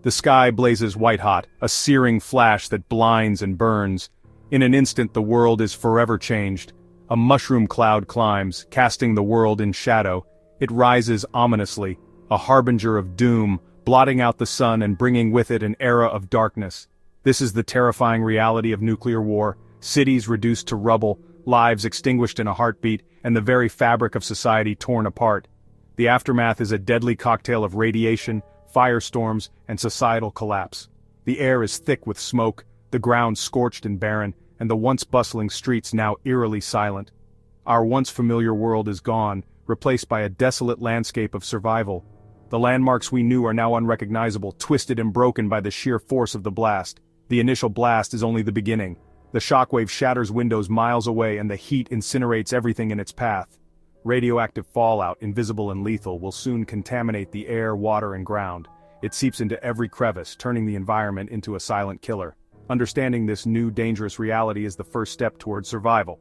The sky blazes white-hot, a searing flash that blinds and burns. In an instant the world is forever changed. A mushroom cloud climbs, casting the world in shadow. It rises ominously, a harbinger of doom, blotting out the sun and bringing with it an era of darkness. This is the terrifying reality of nuclear war, cities reduced to rubble, lives extinguished in a heartbeat, and the very fabric of society torn apart. The aftermath is a deadly cocktail of radiation, firestorms, and societal collapse. The air is thick with smoke, the ground scorched and barren, and the once bustling streets now eerily silent. Our once familiar world is gone, replaced by a desolate landscape of survival. The landmarks we knew are now unrecognizable, twisted and broken by the sheer force of the blast. The initial blast is only the beginning. The shockwave shatters windows miles away and the heat incinerates everything in its path. Radioactive fallout, invisible and lethal, will soon contaminate the air, water, and ground. It seeps into every crevice, turning the environment into a silent killer. Understanding this new dangerous reality is the first step toward survival.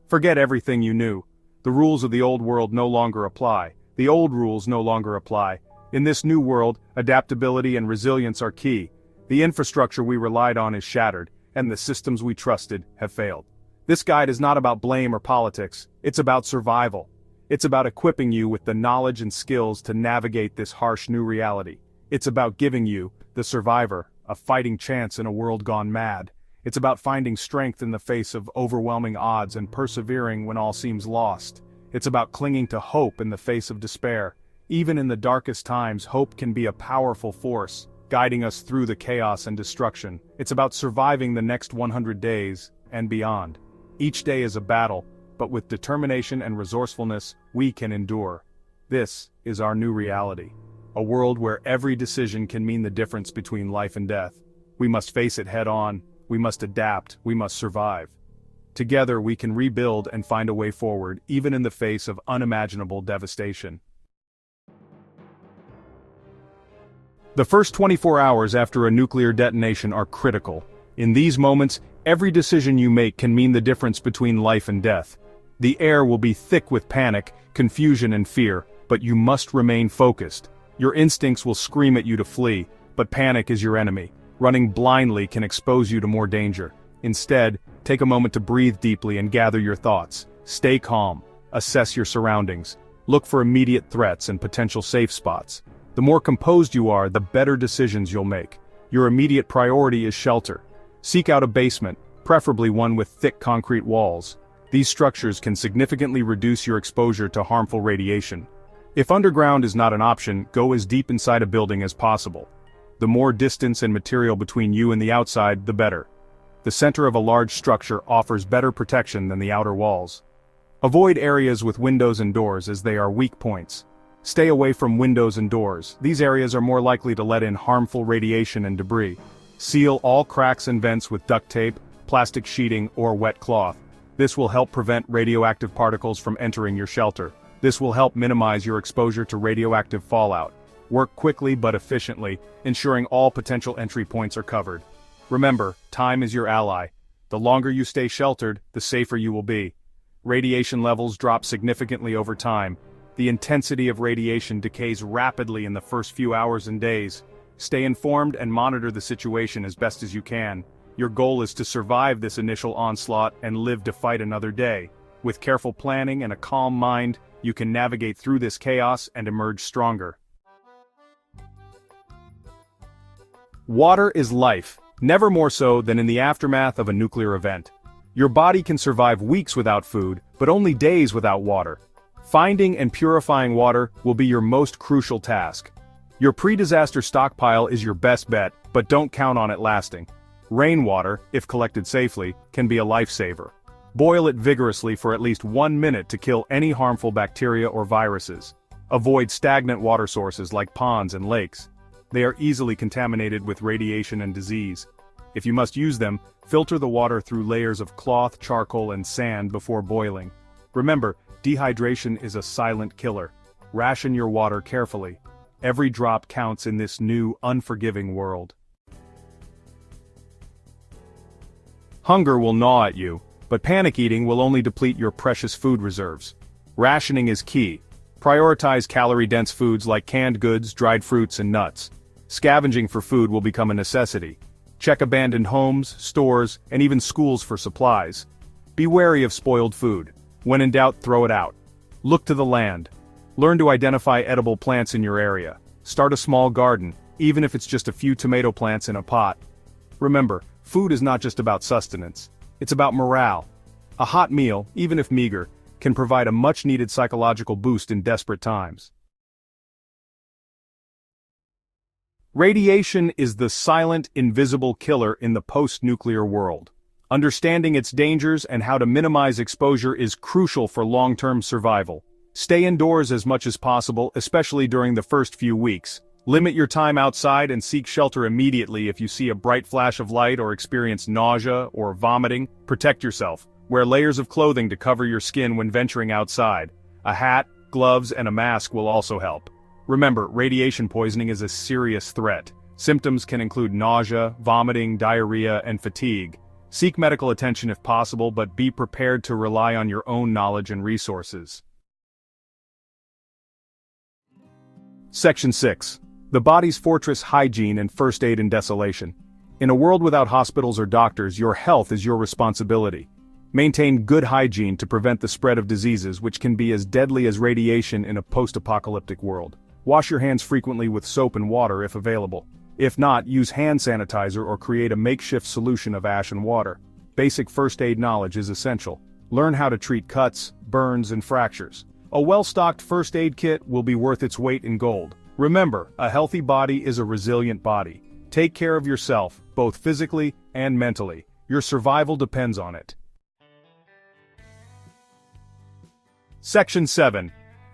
Forget everything you knew. The rules of the old world no longer apply. The old rules no longer apply. In this new world, adaptability and resilience are key. The infrastructure we relied on is shattered, and the systems we trusted have failed. This guide is not about blame or politics. It's about survival. It's about equipping you with the knowledge and skills to navigate this harsh new reality. It's about giving you, the survivor, a fighting chance in a world gone mad. It's about finding strength in the face of overwhelming odds and persevering when all seems lost. It's about clinging to hope in the face of despair. Even in the darkest times, hope can be a powerful force, guiding us through the chaos and destruction. It's about surviving the next 100 days and beyond. Each day is a battle, but with determination and resourcefulness, we can endure. This is our new reality. A world where every decision can mean the difference between life and death. We must face it head-on, we must adapt, we must survive. Together we can rebuild and find a way forward, even in the face of unimaginable devastation. The first 24 hours after a nuclear detonation are critical. In these moments, every decision you make can mean the difference between life and death. The air will be thick with panic, confusion and fear, but you must remain focused. Your instincts will scream at you to flee, but panic is your enemy. Running blindly can expose you to more danger. Instead, take a moment to breathe deeply and gather your thoughts. Stay calm. Assess your surroundings. Look for immediate threats and potential safe spots. The more composed you are, the better decisions you'll make. Your immediate priority is shelter. Seek out a basement, preferably one with thick concrete walls. These structures can significantly reduce your exposure to harmful radiation. If underground is not an option, go as deep inside a building as possible. The more distance and material between you and the outside, the better. The center of a large structure offers better protection than the outer walls. Avoid areas with windows and doors as they are weak points. Stay away from windows and doors. These areas are more likely to let in harmful radiation and debris. Seal all cracks and vents with duct tape, plastic sheeting, or wet cloth. This will help prevent radioactive particles from entering your shelter. This will help minimize your exposure to radioactive fallout. Work quickly but efficiently, ensuring all potential entry points are covered. Remember, time is your ally. The longer you stay sheltered, the safer you will be. Radiation levels drop significantly over time. The intensity of radiation decays rapidly in the first few hours and days. Stay informed and monitor the situation as best as you can. Your goal is to survive this initial onslaught and live to fight another day. With careful planning and a calm mind, you can navigate through this chaos and emerge stronger. Water is life, never more so than in the aftermath of a nuclear event. Your body can survive weeks without food, but only days without water. Finding and purifying water will be your most crucial task. Your pre-disaster stockpile is your best bet, but don't count on it lasting. Rainwater, if collected safely, can be a lifesaver. Boil it vigorously for at least 1 minute to kill any harmful bacteria or viruses. Avoid stagnant water sources like ponds and lakes. They are easily contaminated with radiation and disease. If you must use them, filter the water through layers of cloth, charcoal, and sand before boiling. Remember, dehydration is a silent killer. Ration your water carefully. Every drop counts in this new, unforgiving world. Hunger will gnaw at you, but panic eating will only deplete your precious food reserves. Rationing is key. Prioritize calorie-dense foods like canned goods, dried fruits, and nuts. Scavenging for food will become a necessity. Check abandoned homes, stores, and even schools for supplies. Be wary of spoiled food. When in doubt, throw it out. Look to the land. Learn to identify edible plants in your area. Start a small garden, even if it's just a few tomato plants in a pot. Remember, food is not just about sustenance. It's about morale. A hot meal, even if meager, can provide a much-needed psychological boost in desperate times. Radiation is the silent, invisible killer in the post-nuclear world. Understanding its dangers and how to minimize exposure is crucial for long-term survival. Stay indoors as much as possible, especially during the first few weeks. Limit your time outside and seek shelter immediately if you see a bright flash of light or experience nausea or vomiting. Protect yourself. Wear layers of clothing to cover your skin when venturing outside. A hat, gloves, and a mask will also help. Remember, radiation poisoning is a serious threat. Symptoms can include nausea, vomiting, diarrhea, and fatigue. Seek medical attention if possible, but be prepared to rely on your own knowledge and resources. Section 6. The body's fortress: hygiene and first aid in desolation. In a world without hospitals or doctors, your health is your responsibility. Maintain good hygiene to prevent the spread of diseases which can be as deadly as radiation in a post-apocalyptic world. Wash your hands frequently with soap and water if available. If not, use hand sanitizer or create a makeshift solution of ash and water. Basic first aid knowledge is essential. Learn how to treat cuts, burns, and fractures. A well-stocked first aid kit will be worth its weight in gold. Remember, a healthy body is a resilient body. Take care of yourself, both physically and mentally. Your survival depends on it. Section 7.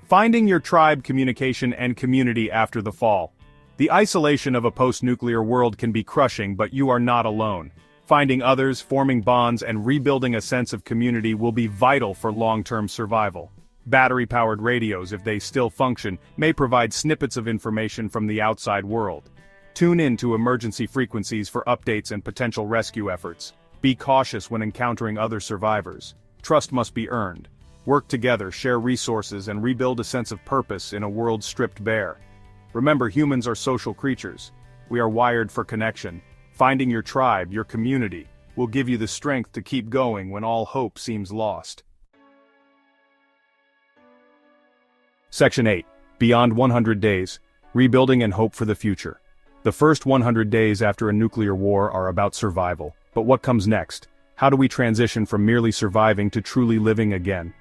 Finding your tribe: communication and community after the fall. The isolation of a post-nuclear world can be crushing, but you are not alone. Finding others, forming bonds, and rebuilding a sense of community will be vital for long-term survival. Battery-powered radios, if they still function, may provide snippets of information from the outside world. Tune in to emergency frequencies for updates and potential rescue efforts. Be cautious when encountering other survivors. Trust must be earned. Work together, share resources, and rebuild a sense of purpose in a world stripped bare. Remember, humans are social creatures. We are wired for connection. Finding your tribe, your community, will give you the strength to keep going when all hope seems lost. Section 8. Beyond 100 days. Rebuilding and hope for the future. The first 100 days after a nuclear war are about survival. But what comes next? How do we transition from merely surviving to truly living again?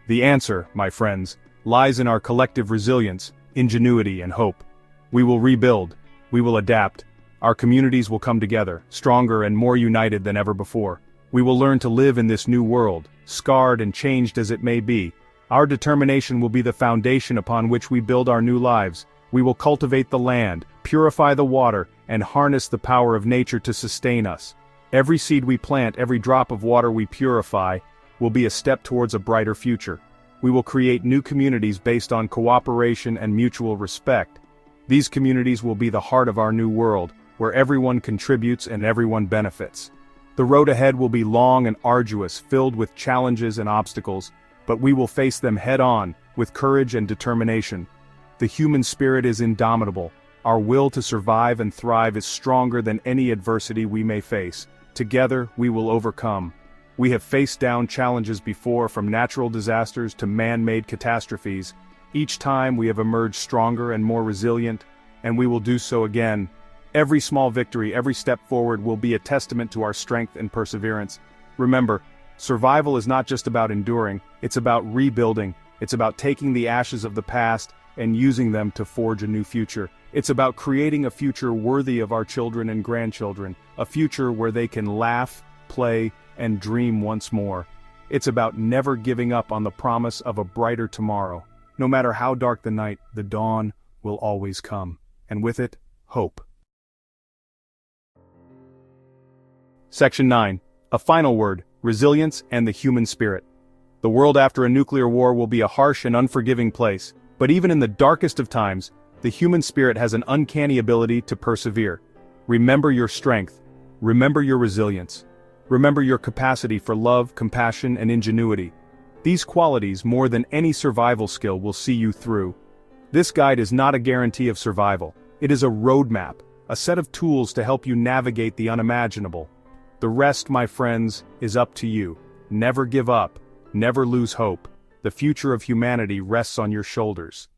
The answer, my friends, lies in our collective resilience, ingenuity, and hope. We will rebuild. We will adapt. Our communities will come together, stronger and more united than ever before. We will learn to live in this new world, scarred and changed as it may be. Our determination will be the foundation upon which we build our new lives. We will cultivate the land, purify the water, and harness the power of nature to sustain us. Every seed we plant, every drop of water we purify, will be a step towards a brighter future. We will create new communities based on cooperation and mutual respect. These communities will be the heart of our new world, where everyone contributes and everyone benefits. The road ahead will be long and arduous, filled with challenges and obstacles, but we will face them head-on, with courage and determination. The human spirit is indomitable. Our will to survive and thrive is stronger than any adversity we may face. Together, we will overcome. We have faced down challenges before, from natural disasters to man-made catastrophes. Each time we have emerged stronger and more resilient, and we will do so again. Every small victory, every step forward will be a testament to our strength and perseverance. Remember, survival is not just about enduring, it's about rebuilding. It's about taking the ashes of the past and using them to forge a new future. It's about creating a future worthy of our children and grandchildren, a future where they can laugh, play, and dream once more. It's about never giving up on the promise of a brighter tomorrow. No matter how dark the night, the dawn will always come, and with it, hope. Section 9. A final word: resilience and the human spirit. The world after a nuclear war will be a harsh and unforgiving place, but even in the darkest of times, the human spirit has an uncanny ability to persevere. Remember your strength. Remember your resilience. Remember your capacity for love, compassion, and ingenuity. These qualities, more than any survival skill, will see you through. This guide is not a guarantee of survival. It is a roadmap, a set of tools to help you navigate the unimaginable. The rest, my friends, is up to you. Never give up, never lose hope. The future of humanity rests on your shoulders.